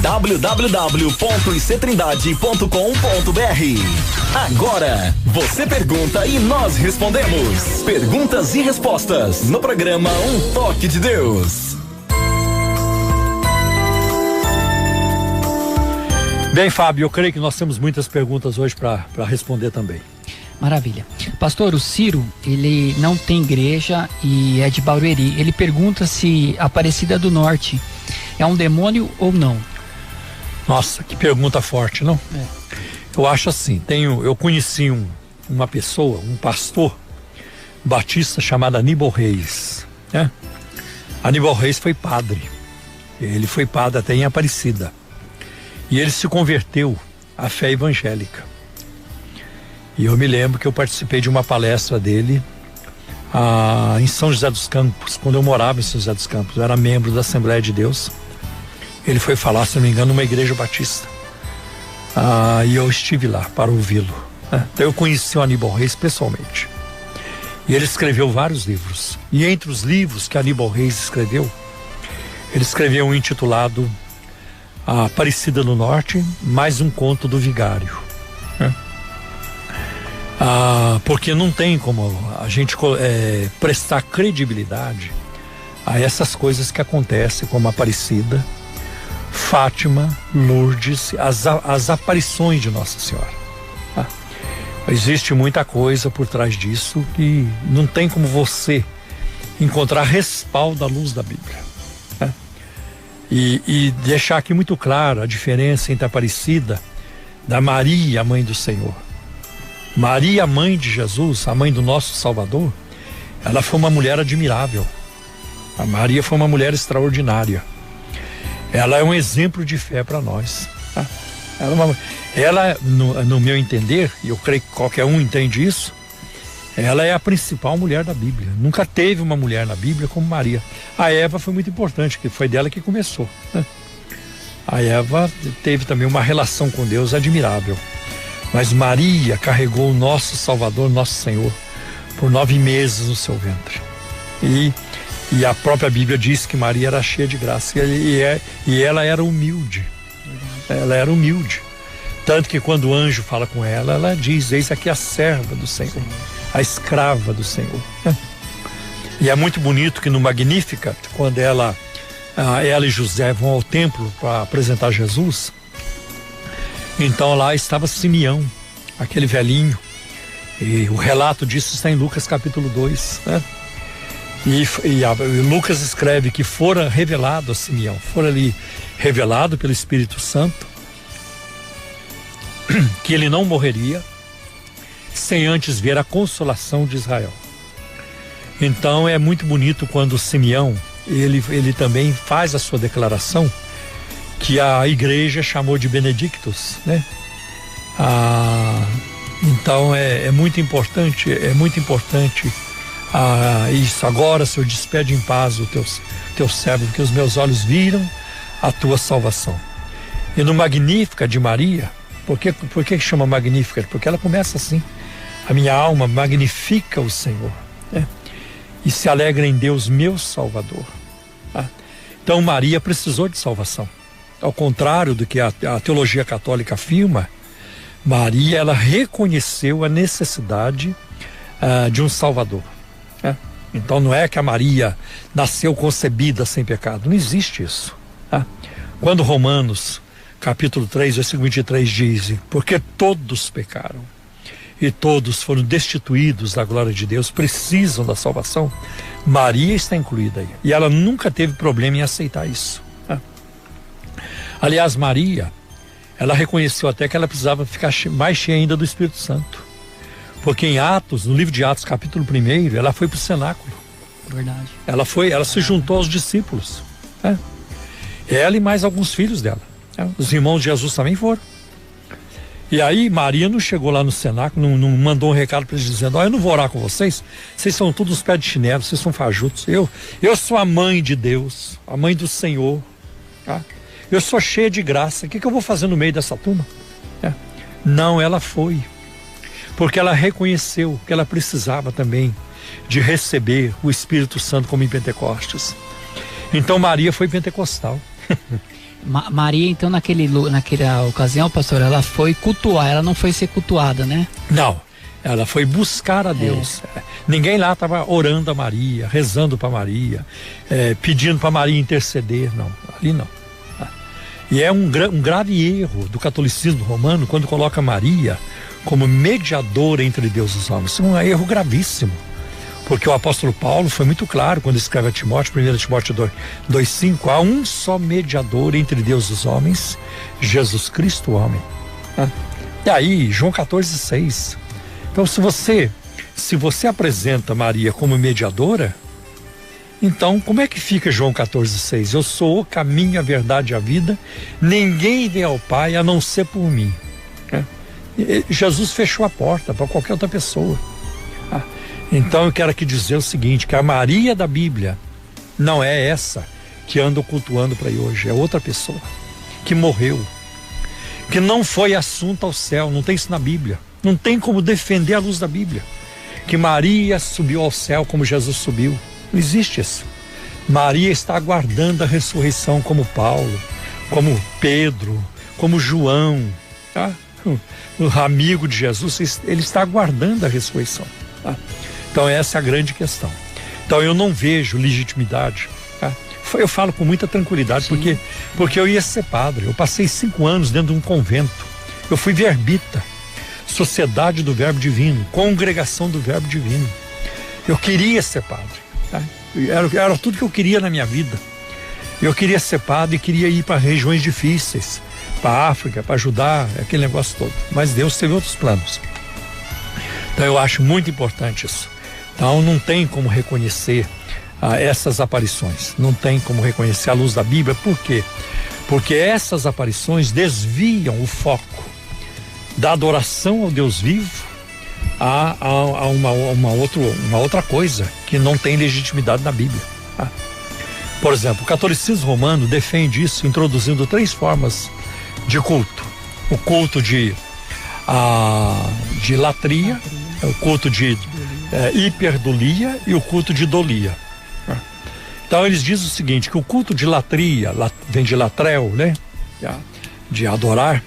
www.ictrindade.com.br. Agora, você pergunta e nós respondemos. Perguntas e respostas no programa Um Toque de Deus. Bem, Fábio, eu creio que nós temos muitas perguntas hoje para responder também. Maravilha. Pastor, o Ciro, ele não tem igreja e é de Barueri. Ele pergunta se Aparecida do Norte é um demônio ou não. Nossa, que pergunta forte, não? É. Eu acho assim, eu conheci uma pessoa, um pastor batista chamado Aníbal Reis, né? Aníbal Reis foi padre. Ele foi padre até em Aparecida. E ele se converteu à fé evangélica. E eu me lembro que eu participei de uma palestra dele em São José dos Campos, quando eu morava em São José dos Campos. Eu era membro da Assembleia de Deus. Ele foi falar, se não me engano, numa igreja batista. E eu estive lá para ouvi-lo. Então eu conheci o Aníbal Reis pessoalmente. E ele escreveu vários livros. E entre os livros que Aníbal Reis escreveu, ele escreveu um intitulado Aparecida no Norte, mais um conto do vigário. Porque não tem como a gente prestar credibilidade a essas coisas que acontecem, como Aparecida, Fátima, Lourdes, as aparições de Nossa Senhora. Existe muita coisa por trás disso que não tem como você encontrar respaldo à luz da Bíblia. E deixar aqui muito claro a diferença entre a Aparecida da Maria, a mãe do Senhor. Maria, a mãe de Jesus, a mãe do nosso Salvador, ela foi uma mulher admirável. A Maria foi uma mulher extraordinária. Ela é um exemplo de fé para nós. Ela, no meu entender, e eu creio que qualquer um entende isso, ela é a principal mulher da Bíblia. Nunca teve uma mulher na Bíblia como Maria. A Eva foi muito importante, que foi dela que começou. A Eva teve também uma relação com Deus admirável. Mas Maria carregou o nosso Salvador, nosso Senhor, por 9 meses no seu ventre. E a própria Bíblia diz que Maria era cheia de graça e ela era humilde. Ela era humilde. Tanto que quando o anjo fala com ela, ela diz: eis aqui a serva do Senhor, a escrava do Senhor. E é muito bonito que no Magnificat, quando ela e José vão ao templo para apresentar Jesus, então lá estava Simeão, aquele velhinho, e o relato disso está em Lucas capítulo 2, né? E Lucas escreve que fora revelado a Simeão, fora ali revelado pelo Espírito Santo, que ele não morreria sem antes ver a consolação de Israel. Então é muito bonito quando Simeão, ele também faz a sua declaração, que a igreja chamou de Benedictus, né? Então é muito importante, isso. Agora, Senhor, despede em paz o teu servo, porque os meus olhos viram a tua salvação. E no Magnífica de Maria, por que chama Magnífica? Porque ela começa assim: a minha alma magnifica o Senhor, né? E se alegra em Deus, meu Salvador. Então Maria precisou de salvação. Ao contrário do que a teologia católica afirma, Maria, ela reconheceu a necessidade de um Salvador. Então não é que a Maria nasceu concebida sem pecado, não existe isso. Quando Romanos capítulo 3, versículo 23 diz: porque todos pecaram e todos foram destituídos da glória de Deus, precisam da salvação, Maria está incluída aí. E ela nunca teve problema em aceitar isso. Aliás, Maria, ela reconheceu até que ela precisava ficar mais cheia ainda do Espírito Santo. Porque em Atos, no livro de Atos, capítulo 1, ela foi para o cenáculo. Verdade. Ela se juntou aos discípulos. Ela e mais alguns filhos dela. Os irmãos de Jesus também foram. E aí Maria não chegou lá no cenáculo, não mandou um recado para eles dizendo: eu não vou orar com vocês, vocês são todos pés de chinelo, vocês são fajutos. Eu sou a mãe de Deus, a mãe do Senhor. Eu sou cheia de graça, o que eu vou fazer no meio dessa turma? Não, ela foi. Porque ela reconheceu que ela precisava também de receber o Espírito Santo como em Pentecostes. Então Maria foi pentecostal. Maria, então, naquela ocasião, pastor, ela foi cultuar, ela não foi ser cultuada, né? Não, ela foi buscar a Deus. Ninguém lá estava orando a Maria, rezando para Maria, pedindo para Maria interceder, não, ali não. E é um grave erro do catolicismo romano quando coloca Maria como mediadora entre Deus e os homens. Isso é um erro gravíssimo, porque o apóstolo Paulo foi muito claro quando escreve a Timóteo, 1 Timóteo 2,5, há um só mediador entre Deus e os homens, Jesus Cristo, o homem. E aí, João 14,6. Então, se você apresenta Maria como mediadora, então como é que fica João 14,6? Eu sou o caminho, a verdade e a vida, ninguém vem ao Pai a não ser por mim. Jesus fechou a porta para qualquer outra pessoa. Então eu quero aqui dizer o seguinte, que a Maria da Bíblia não é essa que anda cultuando para aí hoje, é outra pessoa que morreu, que não foi assunto ao céu, não tem isso na Bíblia, não tem como defender a luz da Bíblia, que Maria subiu ao céu como Jesus subiu, não existe isso. Maria está aguardando a ressurreição como Paulo, como Pedro, como João, tá? O amigo de Jesus, ele está aguardando a ressurreição, tá? Então essa é a grande questão. Então eu não vejo legitimidade, tá? Eu falo com muita tranquilidade, porque eu ia ser padre. Eu passei 5 anos dentro de um convento. Eu fui verbita, Sociedade do Verbo Divino, Congregação do Verbo Divino. Eu queria ser padre, tá? Era tudo que eu queria na minha vida. Eu queria ser padre e queria ir para regiões difíceis, para a África, para ajudar, aquele negócio todo. Mas Deus teve outros planos. Então eu acho muito importante isso. Então não tem como reconhecer essas aparições, não tem como reconhecer a luz da Bíblia. Por quê? Porque essas aparições desviam o foco da adoração ao Deus vivo a uma outra coisa que não tem legitimidade na Bíblia. Por exemplo, o catolicismo romano defende isso introduzindo 3 formas de culto: o culto de latria, o culto de hiperdulia e o culto de dolia. Então eles dizem o seguinte, que o culto de latria, vem de latrel, né? De adorar,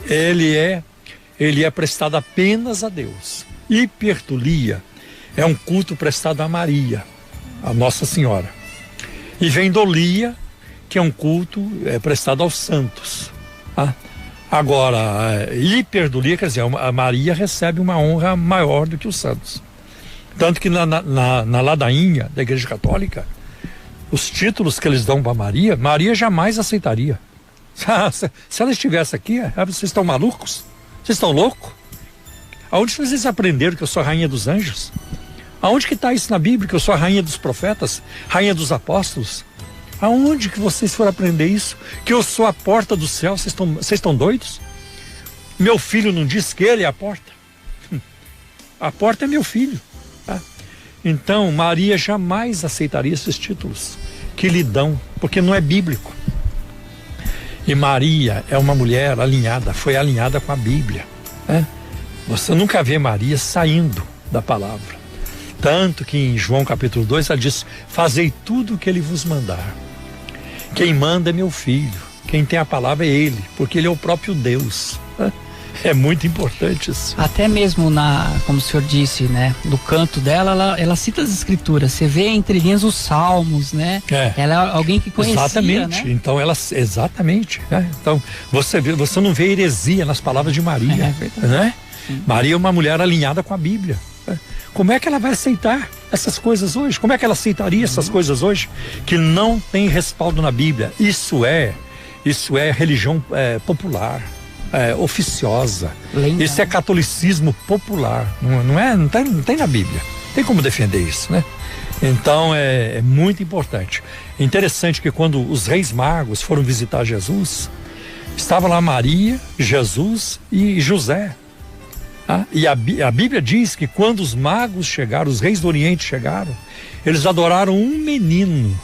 ele é prestado apenas a Deus. Hiperdulia é um culto prestado a Maria, a Nossa Senhora. E vem dolia, que é um culto prestado aos santos. Agora, hiperdulia, quer dizer, a Maria recebe uma honra maior do que os santos. Tanto que na ladainha da Igreja Católica, os títulos que eles dão para Maria jamais aceitaria. Se ela estivesse aqui, vocês estão malucos? Vocês estão loucos? Aonde vocês aprenderam que eu sou a rainha dos anjos? Aonde que está isso na Bíblia, que eu sou a rainha dos profetas, rainha dos apóstolos? Aonde que vocês foram aprender isso? Que eu sou a porta do céu? Vocês estão doidos? Meu filho não diz que ele é a porta? A porta é meu filho, tá? Então Maria jamais aceitaria esses títulos que lhe dão, porque não é bíblico. E Maria é uma mulher alinhada, foi alinhada com a Bíblia, né? Você nunca vê Maria saindo da palavra. Tanto que em João capítulo 2 ela diz: fazei tudo o que ele vos mandar. Quem manda é meu filho, quem tem a palavra é ele, porque ele é o próprio Deus. É muito importante isso. Até mesmo como o senhor disse, né, no canto dela, ela cita as escrituras. Você vê entre linhas os salmos, né? Ela é alguém que conhecia, exatamente, né? Então exatamente, né? Então você não vê heresia nas palavras de Maria, né? Maria é uma mulher alinhada com a Bíblia. Como é que ela vai aceitar essas coisas hoje? Como é que ela aceitaria essas coisas hoje que não tem respaldo na Bíblia? Isso é religião popular, oficiosa. Isso é catolicismo popular. Não tem na Bíblia. Tem como defender isso, né? Então é muito importante. É interessante que quando os reis magos foram visitar Jesus, estava lá Maria, Jesus e José. E a Bíblia diz que quando os magos chegaram, os reis do Oriente chegaram, eles adoraram um menino.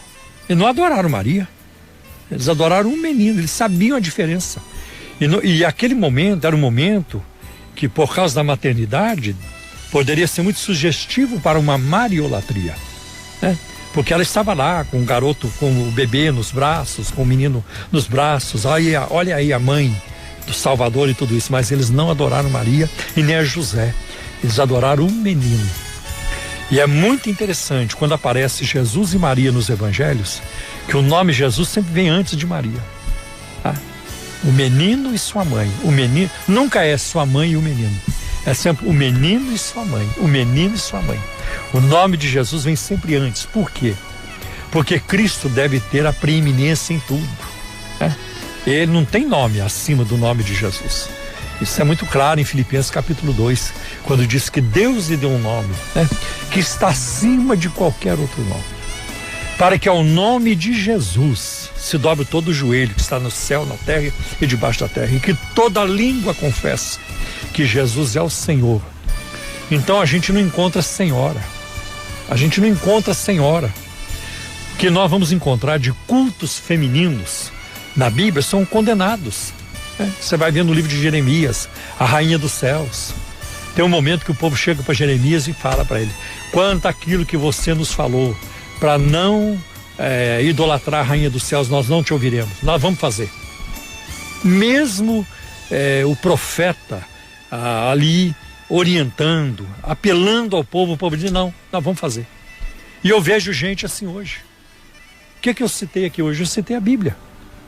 E não adoraram Maria. Eles adoraram um menino, eles sabiam a diferença. E aquele momento era um momento que, por causa da maternidade, poderia ser muito sugestivo para uma mariolatria, né? Porque ela estava lá com o garoto, com o bebê nos braços, com o menino nos braços. Olha aí a mãe do Salvador e tudo isso. Mas eles não adoraram Maria e nem a José. Eles adoraram o menino. E é muito interessante quando aparece Jesus e Maria nos evangelhos, que o nome Jesus sempre vem antes de Maria. Tá? O menino e sua mãe. O menino nunca é sua mãe e o menino. É sempre o menino e sua mãe. O menino e sua mãe. O nome de Jesus vem sempre antes. Por quê? Porque Cristo deve ter a preeminência em tudo. Né? Ele não tem nome acima do nome de Jesus. Isso é muito claro em Filipenses capítulo 2, quando diz que Deus lhe deu um nome, né, que está acima de qualquer outro nome. Para que ao nome de Jesus se dobre todo o joelho que está no céu, na terra e debaixo da terra, e que toda língua confesse que Jesus é o Senhor. Então a gente não encontra senhora. A gente não encontra senhora. O que nós vamos encontrar de cultos femininos na Bíblia são condenados. Você vai ver no livro de Jeremias, a rainha dos céus. Tem um momento que o povo chega para Jeremias e fala para ele: quanto aquilo que você nos falou, para não idolatrar a rainha dos céus, nós não te ouviremos, nós vamos fazer. Mesmo o profeta ali orientando, apelando ao povo, o povo diz: não, nós vamos fazer. E eu vejo gente assim hoje. O que eu citei aqui hoje? Eu citei a Bíblia.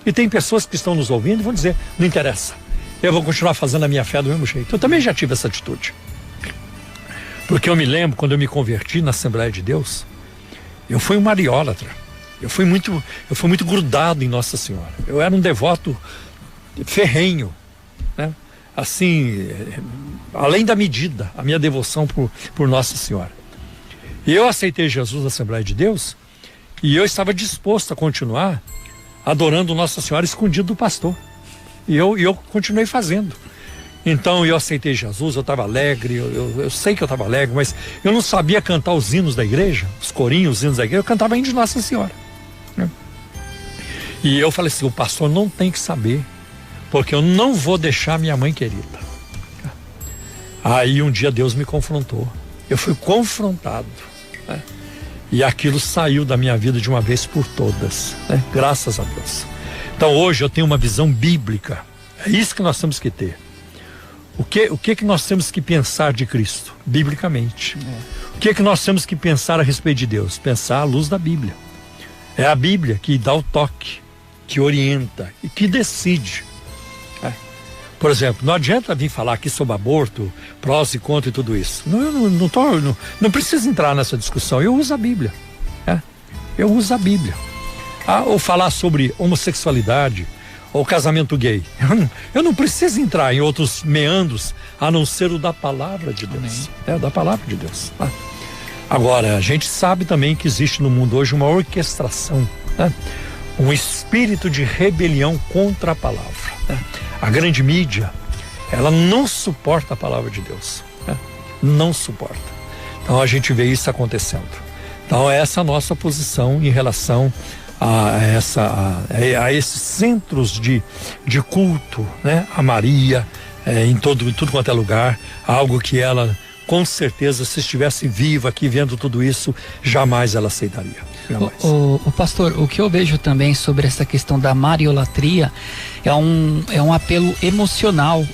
E tem pessoas que estão nos ouvindo e vão dizer: não interessa, eu vou continuar fazendo a minha fé do mesmo jeito. Eu também já tive essa atitude. Porque eu me lembro, quando eu me converti na Assembleia de Deus, eu fui um mariólatra. Eu fui muito grudado em Nossa Senhora. Eu era um devoto ferrenho, né? Assim, além da medida, a minha devoção por Nossa Senhora. E eu aceitei Jesus na Assembleia de Deus, e eu estava disposto a continuar adorando Nossa Senhora escondido do pastor. E eu continuei fazendo. Então eu aceitei Jesus, eu estava alegre, eu sei que eu estava alegre, mas eu não sabia cantar os hinos da igreja, os corinhos, os hinos da igreja, eu cantava hino de Nossa Senhora. Né? E eu falei assim: o pastor não tem que saber, porque eu não vou deixar minha mãe querida. Aí um dia Deus me confrontou. Eu fui confrontado. Né? E aquilo saiu da minha vida de uma vez por todas, né? Graças a Deus. Então hoje eu tenho uma visão bíblica. É isso que nós temos que ter. O que nós temos que pensar de Cristo? Biblicamente. O que nós temos que pensar a respeito de Deus? Pensar à luz da Bíblia. É a Bíblia que dá o toque, que orienta e que decide. Por exemplo, não adianta vir falar aqui sobre aborto, prós e contras e tudo isso. Não preciso entrar nessa discussão. Eu uso a Bíblia. Eu uso a Bíblia. Ou falar sobre homossexualidade ou casamento gay. Eu não preciso entrar em outros meandros a não ser o da palavra de Deus. Da palavra de Deus. Agora, a gente sabe também que existe no mundo hoje uma orquestração, né? Um espírito de rebelião contra a palavra. Né? A grande mídia, ela não suporta a palavra de Deus. Né? Não suporta. Então a gente vê isso acontecendo. Então essa é a nossa posição em relação a esses centros de culto, né? A Maria, em tudo quanto é lugar, algo que ela, com certeza, se estivesse viva aqui vendo tudo isso, jamais ela aceitaria. O pastor, o que eu vejo também sobre essa questão da mariolatria é um apelo emocional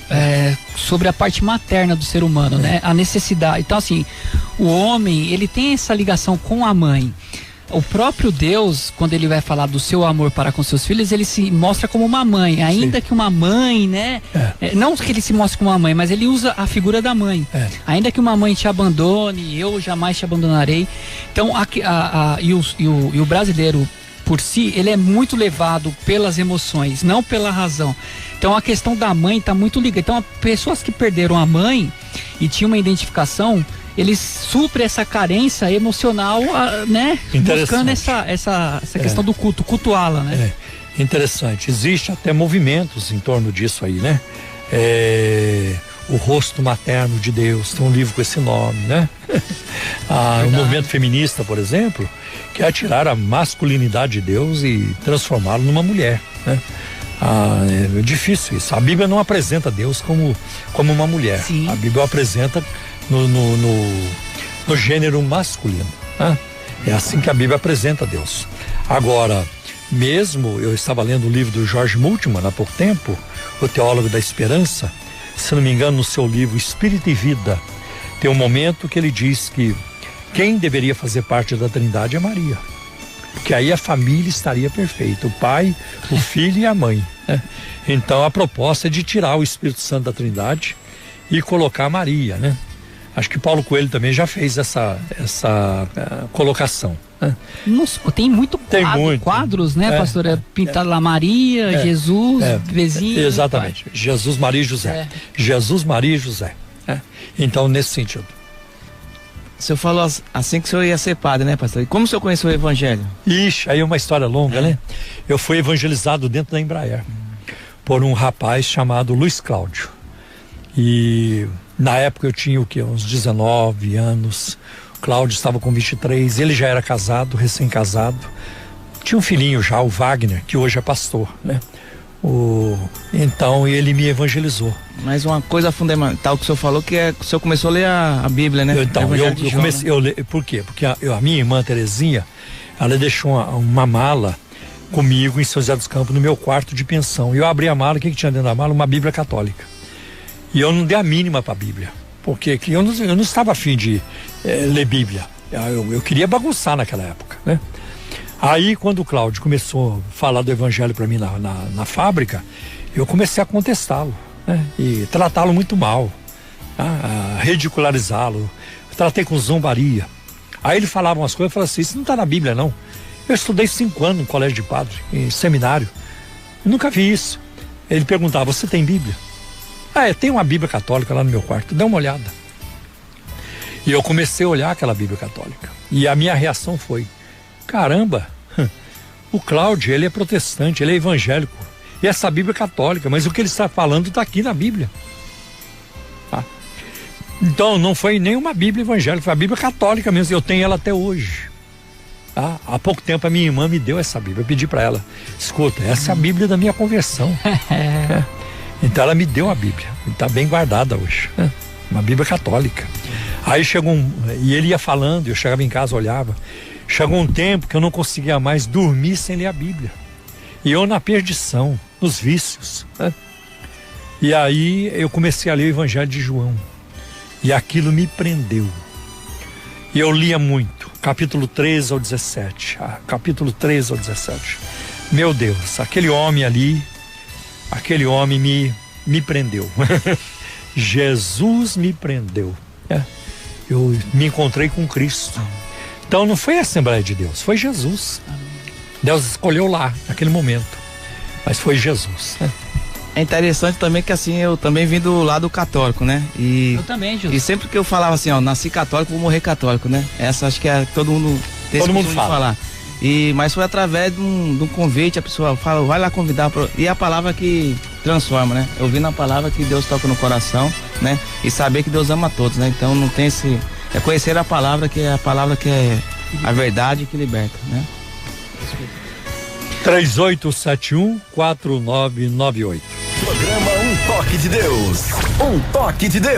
sobre a parte materna do ser humano, né? A necessidade. Então, assim, o homem, ele tem essa ligação com a mãe. O próprio Deus, quando ele vai falar do seu amor para com seus filhos, ele se mostra como uma mãe, ainda Sim. que uma mãe, né? Não que ele se mostre como uma mãe, mas ele usa a figura da mãe. Ainda que uma mãe te abandone, eu jamais te abandonarei. Então, o brasileiro, por si, ele é muito levado pelas emoções, não pela razão. Então, a questão da mãe está muito ligada. Então, pessoas que perderam a mãe e tinham uma identificação, eles suprem essa carência emocional, né? Buscando essa questão do culto, cultuá-la, né? Interessante. Existe até movimentos em torno disso aí, né? O rosto materno de Deus, tem um livro com esse nome, né? O movimento feminista, por exemplo, quer tirar a masculinidade de Deus e transformá-lo numa mulher, né? É difícil isso. A Bíblia não apresenta Deus como uma mulher. Sim. A Bíblia o apresenta no gênero masculino, né? É assim que a Bíblia apresenta Deus. Agora, mesmo eu estava lendo o livro do George Multman há pouco tempo, o teólogo da esperança, se não me engano, no seu livro Espírito e Vida, tem um momento que ele diz que quem deveria fazer parte da Trindade é Maria. Porque aí a família estaria perfeita, o pai, o filho e a mãe. Né? Então a proposta é de tirar o Espírito Santo da Trindade e colocar Maria, né? Acho que Paulo Coelho também já fez essa colocação. Né? Nossa, tem muito quadros, né, pastor? Pintado lá Maria, Jesus, bebezinho. Exatamente. Jesus, Maria e José. Jesus, Maria e José. Então, nesse sentido. O senhor falou assim que o senhor ia ser padre, né, pastor? E como o senhor conheceu o evangelho? Ixi, aí é uma história longa, né? Eu fui evangelizado dentro da Embraer por um rapaz chamado Luiz Cláudio. E na época eu tinha o quê? Uns 19 anos. O Cláudio estava com 23, ele já era casado, recém-casado. Tinha um filhinho já, o Wagner, que hoje é pastor, né? Então ele me evangelizou. Mas uma coisa fundamental que o senhor falou que o senhor começou a ler a Bíblia, né? Eu comecei, por quê? Porque a minha irmã Terezinha, ela deixou uma mala comigo em São José dos Campos, no meu quarto de pensão. E eu abri a mala, o que tinha dentro da mala? Uma Bíblia católica. E eu não dei a mínima para a Bíblia, porque eu não estava afim de ler Bíblia. Eu queria bagunçar naquela época, né? Aí, quando o Cláudio começou a falar do evangelho para mim na fábrica, eu comecei a contestá-lo, né? E tratá-lo muito mal, ridicularizá-lo. Tratei com zombaria. Aí ele falava umas coisas, eu falava assim, isso não está na Bíblia, não. Eu estudei 5 anos no colégio de padre, em seminário. Eu nunca vi isso. Ele perguntava, você tem Bíblia? Tem uma Bíblia católica lá no meu quarto, dá uma olhada. E eu comecei a olhar aquela Bíblia católica. E a minha reação foi, caramba, o Cláudio, ele é protestante, ele é evangélico. E essa Bíblia é católica, mas o que ele está falando está aqui na Bíblia. Então não foi nem uma Bíblia evangélica, foi a Bíblia católica mesmo, eu tenho ela até hoje. Há pouco tempo a minha irmã me deu essa Bíblia, eu pedi para ela, escuta, essa é a Bíblia da minha conversão. Então ela me deu a Bíblia, está bem guardada hoje, uma Bíblia católica. Aí chegou e ele ia falando, eu chegava em casa, olhava. Chegou um tempo que eu não conseguia mais dormir sem ler a Bíblia. E eu na perdição, nos vícios. E aí eu comecei a ler o Evangelho de João. E aquilo me prendeu. E eu lia muito, capítulo 13 ao 17. Capítulo 13 ao 17. Meu Deus, aquele homem me prendeu. Jesus me prendeu. Eu me encontrei com Cristo. Então não foi a Assembleia de Deus, foi Jesus. Deus escolheu lá, naquele momento. Mas foi Jesus. É interessante também que assim, eu também vim do lado católico, né? Eu também, Jesus. E sempre que eu falava assim, nasci católico, vou morrer católico, né? Essa acho que todo mundo tem esse costume de falar. Mas foi através de um convite, a pessoa fala, vai lá convidar, e a palavra que transforma, né? Ouvindo a palavra que Deus toca no coração, né? E saber que Deus ama todos, né? Então não tem é conhecer a palavra que é a verdade que liberta, né? 3871-4998. Programa Um Toque de Deus. Um Toque de Deus.